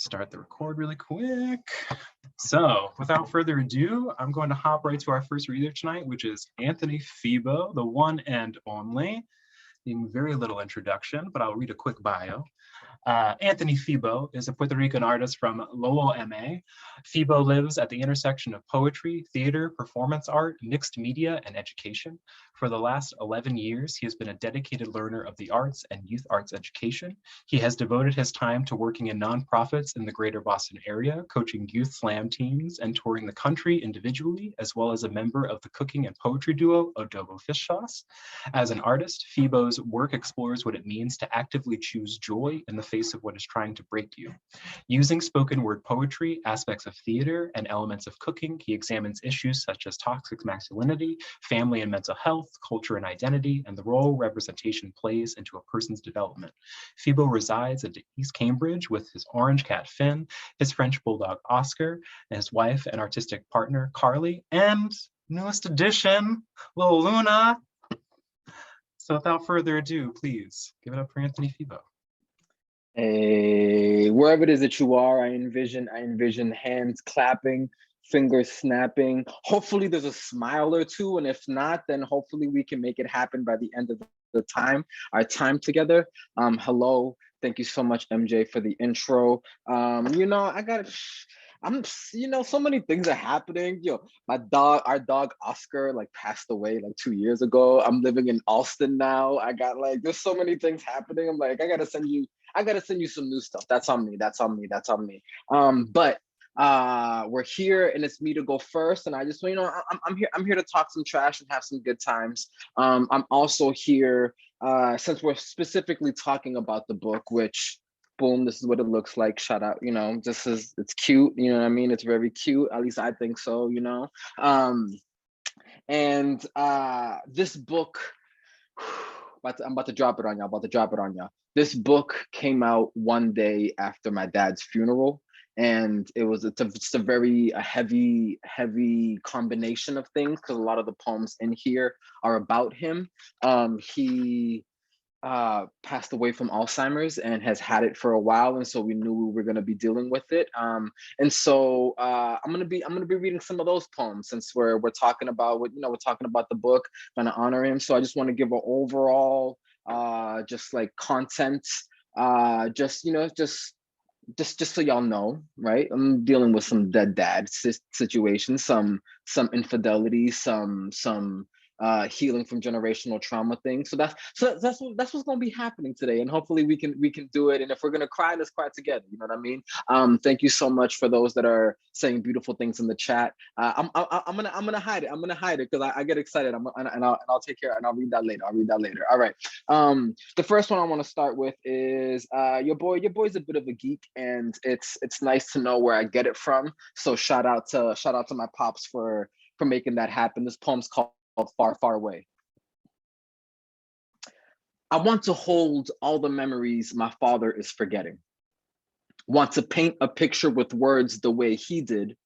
Start the record really quick. So without further ado, I'm going to hop right to our first reader tonight, which is Anthony Febo, the one and only. Being very little introduction, but I'll read a quick bio. Anthony Febo is a Puerto Rican artist from Lowell, MA. Febo lives at the intersection of poetry, theater, performance art, mixed media, and education. For the last 11 years, he has been a dedicated learner of the arts and youth arts education. He has devoted his time to working in nonprofits in the greater Boston area, coaching youth slam teams, and touring the country individually, as well as a member of the cooking and poetry duo Adobo Fish Sauce. As an artist, Febo's work explores what it means to actively choose joy in the face of what is trying to break you. Using spoken word poetry, aspects of theater, and elements of cooking, he examines issues such as toxic masculinity, family and mental health, culture and identity, and the role representation plays into a person's development. Febo resides in East Cambridge with his orange cat Finn, his French bulldog Oscar, and his wife and artistic partner Carly, and newest addition, little Luna. So without further ado, please give it up for Anthony Febo. Hey, wherever it is that you are, I envision hands clapping, fingers snapping. Hopefully there's a smile or two, and if not, then hopefully we can make it happen by the end of our time together. Hello, thank you so much, MJ, for the intro. So many things are happening. Our dog Oscar passed away 2 years ago. I'm living in Austin now. There's so many things happening. I'm like, I gotta send you some new stuff. That's on me. But we're here and it's me to go first. And I just, I'm here to talk some trash and have some good times. I'm also here, since we're specifically talking about the book, which boom, this is what it looks like. Shout out, it's cute, you know what I mean? It's very cute, at least I think so, this book, I'm about to drop it on y'all, This book came out one day after my dad's funeral, and it's a very heavy combination of things, because a lot of the poems in here are about him. He passed away from Alzheimer's and has had it for a while, and so we knew we were going to be dealing with it. I'm gonna be reading some of those poems, since we're talking about we're talking about the book, going to honor him. So I just want to give an overall just content, just so y'all know, right? I'm dealing with some dead dad situations, some infidelity, some healing from generational trauma things. So that's what's going to be happening today, and hopefully we can do it. And if we're going to cry, let's cry together. You know what I mean? Thank you so much for those that are saying beautiful things in the chat. I'm gonna hide it. I'm gonna hide it because I get excited. I'll take care, and I'll read that later. All right. The first one I want to start with is your boy's a bit of a geek, and it's nice to know where I get it from. So shout out to my pops for making that happen. This poem's called Far, Far Away. I want to hold all the memories my father is forgetting. Want to paint a picture with words the way he did,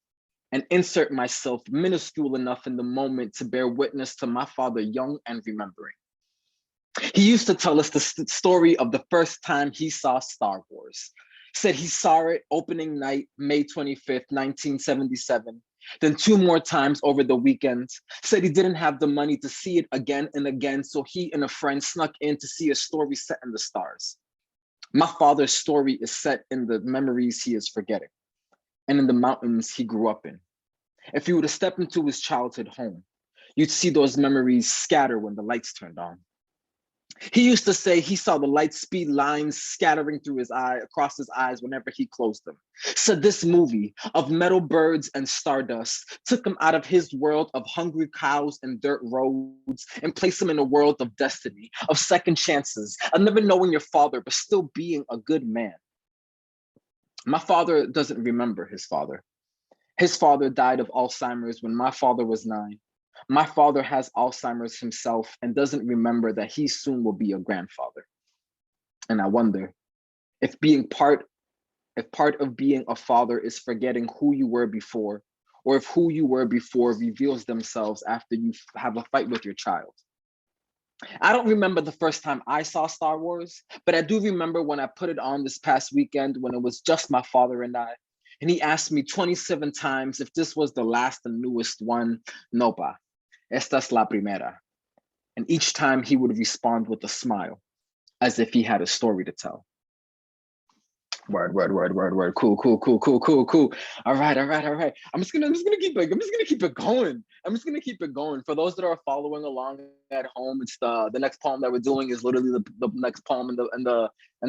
and insert myself minuscule enough in the moment to bear witness to my father young and remembering. He used to tell us the story of the first time he saw Star Wars. Said he saw it opening night, May 25th, 1977. Then 2 more times over the weekend. Said he didn't have the money to see it again and again, so he and a friend snuck in to see a story set in the stars. My father's story is set in the memories he is forgetting, and in the mountains he grew up in. If you were to step into his childhood home, you'd see those memories scatter when the lights turned on. He used to say he saw the light speed lines scattering through his eye, across his eyes whenever he closed them. Said this movie of metal birds and stardust took him out of his world of hungry cows and dirt roads and placed him in a world of destiny, of second chances, of never knowing your father, but still being a good man. My father doesn't remember his father. His father died of Alzheimer's when my father was 9. My father has Alzheimer's himself and doesn't remember that he soon will be a grandfather. And I wonder if part of being a father is forgetting who you were before, or if who you were before reveals themselves after you have a fight with your child. I don't remember the first time I saw Star Wars, but I do remember when I put it on this past weekend when it was just my father and I. And he asked me 27 times if this was the last and newest one. No, pa. Esta es la primera. And each time he would respond with a smile, as if he had a story to tell. Word, word, word, word, word. Cool, cool, cool, cool, cool, cool. All right, all right, all right. I'm just gonna keep it going. I'm just gonna keep it going. For those that are following along at home, it's the next poem that we're doing is literally the next poem and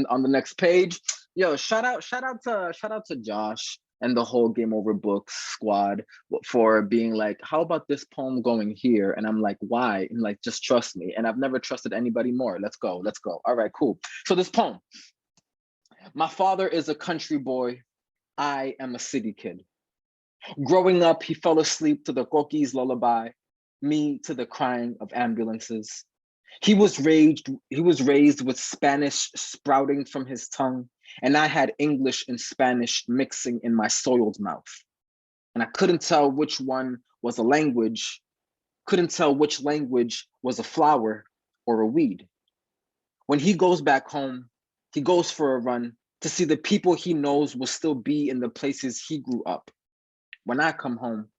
on the next page. Yo, shout out to Josh and the whole Game Over Books squad for being like, how about this poem going here? And I'm like, why? And like, just trust me. And I've never trusted anybody more. Let's go, let's go. All right, cool. So this poem. My father is a country boy. I am a city kid. Growing up, he fell asleep to the coquí's lullaby, me to the crying of ambulances. He was raised with Spanish sprouting from his tongue, and I had English and Spanish mixing in my soiled mouth. And I couldn't tell which one was a language, couldn't tell which language was a flower or a weed. When he goes back home, he goes for a run to see the people he knows will still be in the places he grew up. When I come home,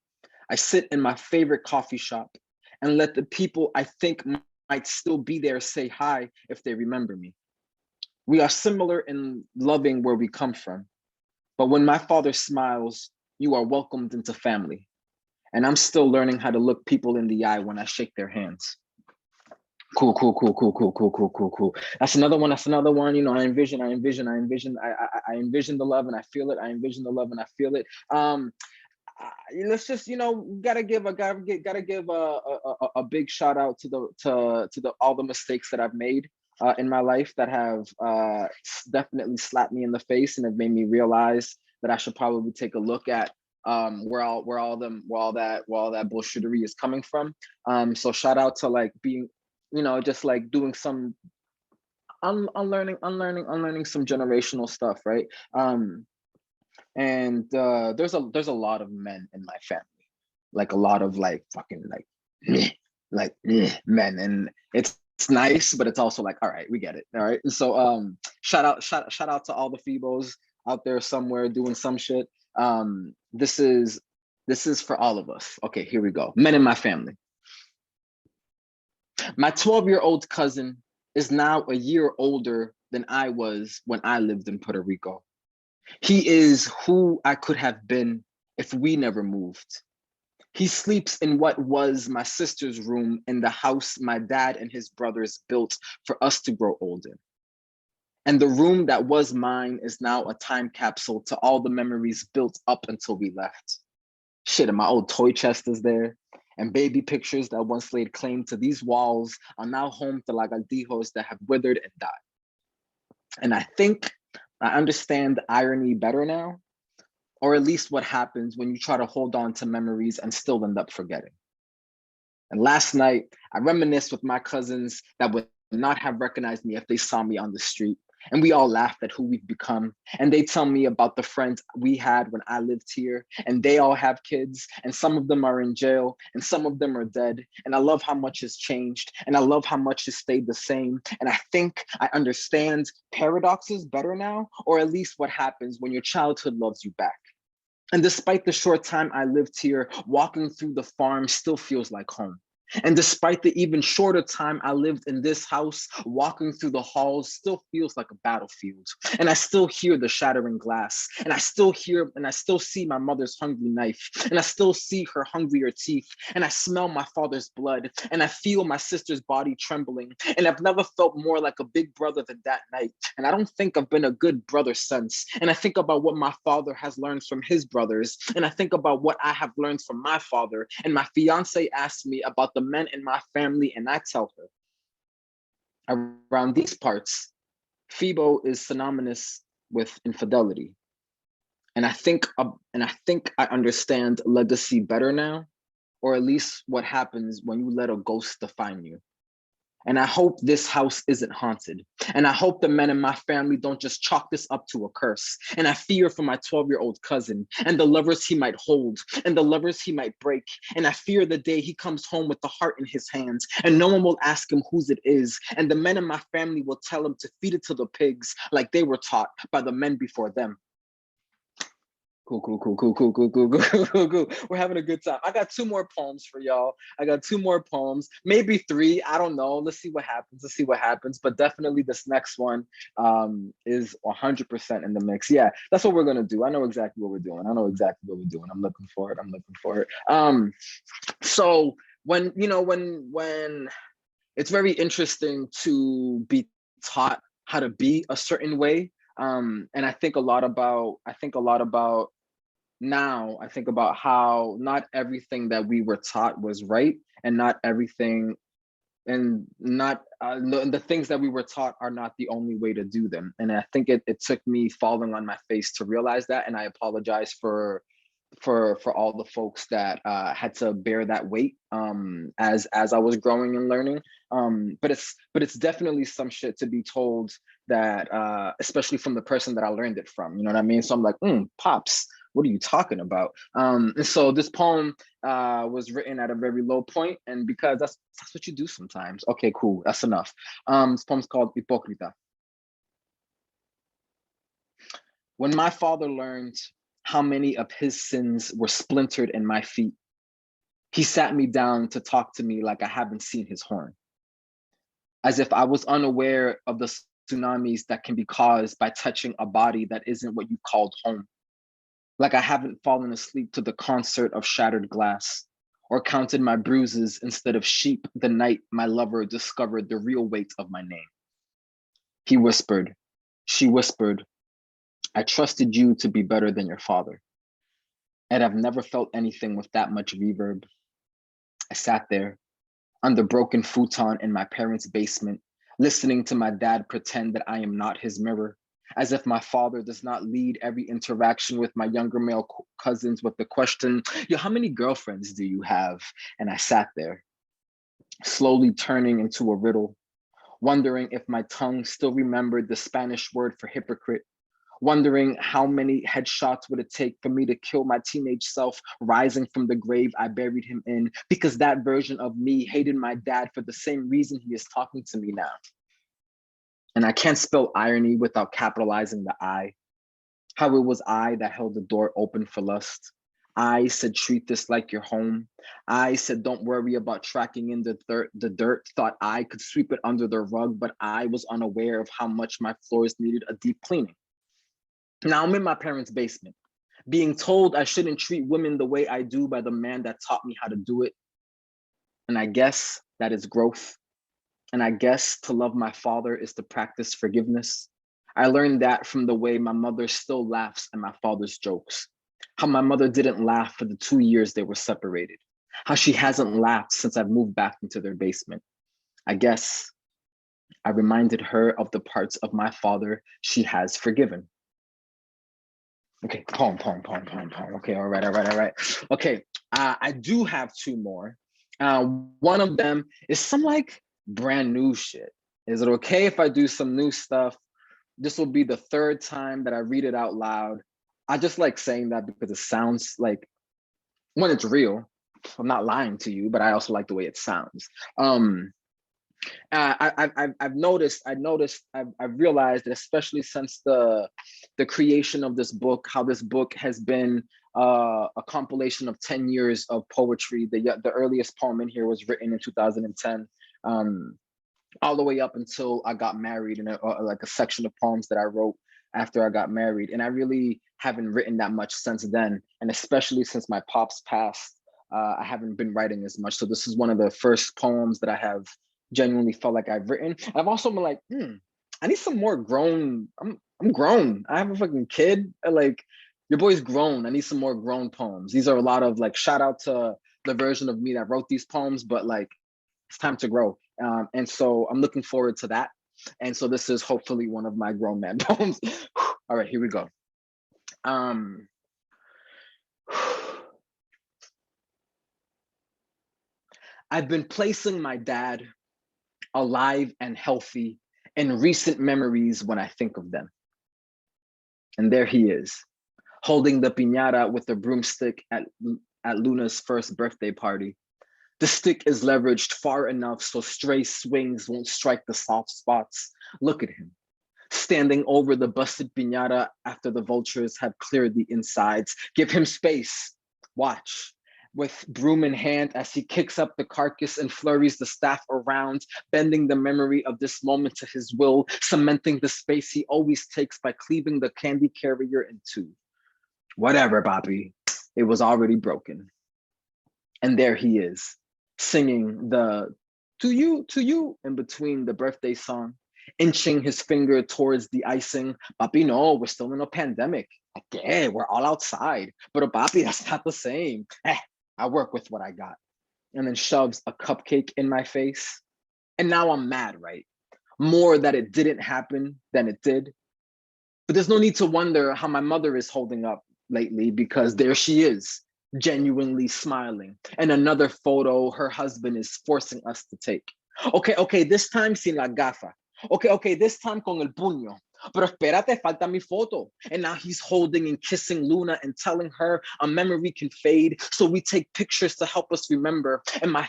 I sit in my favorite coffee shop and let the people I think might still be there say hi if they remember me. We are similar in loving where we come from, but when my father smiles, you are welcomed into family. And I'm still learning how to look people in the eye when I shake their hands. Cool, cool, cool, cool, cool, cool, cool, cool, cool. That's another one. That's another one. You know, I envision the love and I feel it. I envision the love and I feel it. Let's just, gotta give a big shout out to the all the mistakes that I've made in my life that have definitely slapped me in the face and have made me realize that I should probably take a look at where all that bullshittery is coming from. So shout out to like being, just like doing some unlearning some generational stuff, right? And there's a lot of men in my family, like a lot of like fucking men, and it's nice, but it's also like, all right, we get it, all right. And so shout out to all the Febos out there somewhere doing some shit. This is for all of us. Okay, here we go. Men in my family. My 12-year-old cousin is now a year older than I was when I lived in Puerto Rico. He is who I could have been if we never moved. He sleeps in what was my sister's room in the house my dad and his brothers built for us to grow old in. And the room that was mine is now a time capsule to all the memories built up until we left. Shit, and my old toy chest is there. And baby pictures that once laid claim to these walls are now home to lagartijos that have withered and died. And I think I understand the irony better now, or at least what happens when you try to hold on to memories and still end up forgetting. And last night, I reminisced with my cousins that would not have recognized me if they saw me on the street. And we all laughed at who we've become. And they tell me about the friends we had when I lived here. And they all have kids. And some of them are in jail. And some of them are dead. And I love how much has changed. And I love how much has stayed the same. And I think I understand paradoxes better now, or at least what happens when your childhood loves you back. And despite the short time I lived here, walking through the farm still feels like home. And despite the even shorter time I lived in this house, walking through the halls still feels like a battlefield. And I still hear the shattering glass. And I still see my mother's hungry knife. And I still see her hungrier teeth. And I smell my father's blood. And I feel my sister's body trembling. And I've never felt more like a big brother than that night. And I don't think I've been a good brother since. And I think about what my father has learned from his brothers. And I think about what I have learned from my father. And my fiance asked me about the men in my family, and I tell her, around these parts, Febo is synonymous with infidelity. And I think I understand legacy better now, or at least what happens when you let a ghost define you. And I hope this house isn't haunted. And I hope the men in my family don't just chalk this up to a curse. And I fear for my 12-year-old cousin and the lovers he might hold and the lovers he might break. And I fear the day he comes home with the heart in his hands and no one will ask him whose it is. And the men in my family will tell him to feed it to the pigs like they were taught by the men before them. Cool. We're having a good time. I got 2 more poems for y'all. I got 2 more poems, maybe 3. I don't know. Let's see what happens. But definitely this next one is 100% in the mix. Yeah, that's what we're gonna do. I know exactly what we're doing. I'm looking for it. So when it's very interesting to be taught how to be a certain way. And I think a lot about how not everything that we were taught was right, and not everything, and not the things that we were taught are not the only way to do them. And I think it took me falling on my face to realize that, and I apologize for all the folks that had to bear that weight as I was growing and learning. But it's definitely some shit to be told that especially from the person that I learned it from, you know what I mean? So I'm like, pops, what are you talking about? And so this poem was written at a very low point, and because that's what you do sometimes. Okay, cool, that's enough. This poem's called Hipocrita. When my father learned how many of his sins were splintered in my feet, he sat me down to talk to me like I haven't seen his horn, as if I was unaware of the tsunamis that can be caused by touching a body that isn't what you called home, like I haven't fallen asleep to the concert of shattered glass, or counted my bruises instead of sheep the night my lover discovered the real weight of my name. He whispered, she whispered, I trusted you to be better than your father. And I've never felt anything with that much reverb. I sat there on the broken futon in my parents' basement, listening to my dad pretend that I am not his mirror, as if my father does not lead every interaction with my younger male cousins with the question, yo, how many girlfriends do you have? And I sat there, slowly turning into a riddle, wondering if my tongue still remembered the Spanish word for hypocrite, wondering how many headshots would it take for me to kill my teenage self rising from the grave I buried him in, because that version of me hated my dad for the same reason he is talking to me now. And I can't spell irony without capitalizing the I, how it was I that held the door open for lust. I said, treat this like your home. I said, don't worry about tracking in the dirt. Thought I could sweep it under the rug, but I was unaware of how much my floors needed a deep cleaning. Now I'm in my parents' basement, being told I shouldn't treat women the way I do by the man that taught me how to do it. And I guess that is growth. And I guess to love my father is to practice forgiveness. I learned that from the way my mother still laughs at my father's jokes, how my mother didn't laugh for the 2 years they were separated, how she hasn't laughed since I've moved back into their basement. I guess I reminded her of the parts of my father she has forgiven. Okay, poem. Okay, all right. Okay, I do have 2 more. One of them is some like brand new shit. Is it okay if I do some new stuff? This will be the 3rd time that I read it out loud. I just like saying that because it sounds like, when it's real, I'm not lying to you, but I also like the way it sounds. I've realized that, especially since the creation of this book, how this book has been a compilation of 10 years of poetry. The earliest poem in here was written in 2010, all the way up until I got married, and like a section of poems that I wrote after I got married. And I really haven't written that much since then, and especially since my pops passed, I haven't been writing as much. So this is one of the first poems that I have genuinely felt like I've written. And I've also been like, I need some more grown. I'm grown. I have a fucking kid. Like, your boy's grown. I need some more grown poems. These are a lot of like, shout out to the version of me that wrote these poems, but like, it's time to grow. And so I'm looking forward to that. And so this is hopefully one of my grown man poems. All right, here we go. I've been placing my dad alive and healthy in recent memories when I think of them. And there he is, holding the piñata with the broomstick at Luna's first birthday party. The stick is leveraged far enough so stray swings won't strike the soft spots. Look at him, standing over the busted piñata after the vultures have cleared the insides. Give him space. Watch. With broom in hand as he kicks up the carcass and flurries the staff around, bending the memory of this moment to his will, cementing the space he always takes by cleaving the candy carrier in two. Whatever, Bobby. It was already broken. And there he is, singing the to you in between the birthday song, inching his finger towards the icing. Papi, no, we're still in a pandemic. Okay, we're all outside. But papi, that's not the same. I work with what I got. And then shoves a cupcake in my face. And now I'm mad, right? More that it didn't happen than it did. But there's no need to wonder how my mother is holding up lately, because there she is, genuinely smiling. And another photo her husband is forcing us to take. Okay, this time sin la gafa. Okay, this time con el puño. Pero espérate, falta mi photo. And now he's holding and kissing Luna and telling her a memory can fade. So we take pictures to help us remember. And my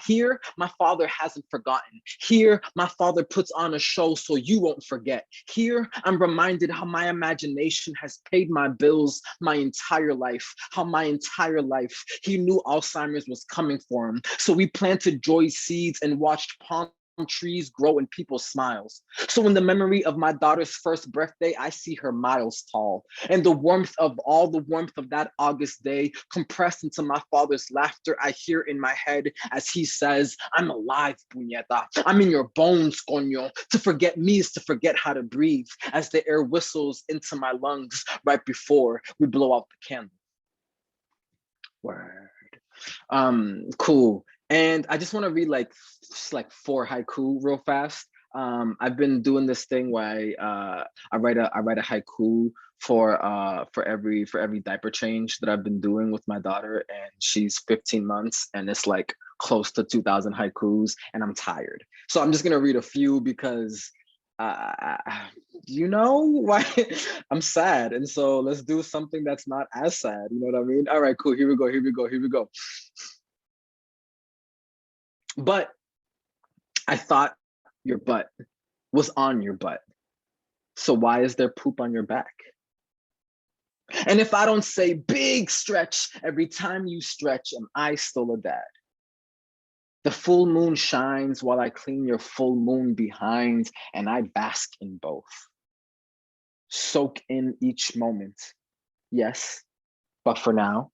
father hasn't forgotten. Here, my father puts on a show so you won't forget. Here, I'm reminded how my imagination has paid my bills my entire life. How my entire life, he knew Alzheimer's was coming for him. So we planted joy seeds and watched palm trees grow in people's smiles. So in the memory of my daughter's first birthday, I see her miles tall. And the warmth of that August day compressed into my father's laughter, I hear in my head as he says, I'm alive, puñeta. I'm in your bones, coño. To forget me is to forget how to breathe, as the air whistles into my lungs right before we blow out the candle. Word. Cool. And I just want to read like 4 haiku real fast. I've been doing this thing where I write a haiku for every diaper change that I've been doing with my daughter, and she's 15 months, and it's like close to 2,000 haikus, and I'm tired. So I'm just gonna read a few because you know why I'm sad, and so let's do something that's not as sad. You know what I mean? All right, cool. Here we go. But I thought your butt was on your butt. So why is there poop on your back? And if I don't say big stretch every time you stretch, am I still a dad? The full moon shines while I clean your full moon behind, and I bask in both. Soak in each moment. Yes, but for now,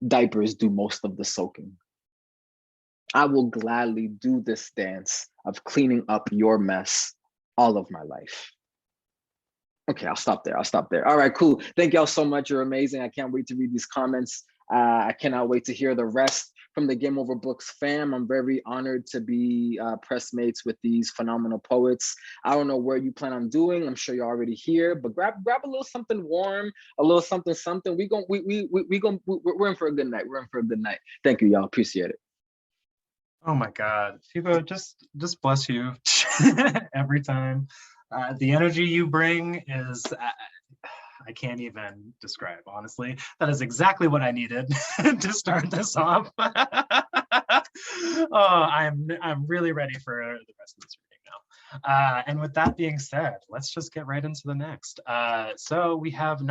diapers do most of the soaking. I will gladly do this dance of cleaning up your mess all of my life. Okay, I'll stop there. All right, cool. Thank y'all so much. You're amazing. I can't wait to read these comments. I cannot wait to hear the rest from the Game Over Books fam. I'm very honored to be press mates with these phenomenal poets. I don't know where you plan on doing. I'm sure you're already here, but grab a little something warm, a little something. We're in for a good night. Thank you, y'all. Appreciate it. Oh my God, Febo, just bless you every time. The energy you bring is, I can't even describe, honestly. That is exactly what I needed to start this off. Oh, I'm really ready for the rest of this reading now. And with that being said, let's just get right into the next. So we have none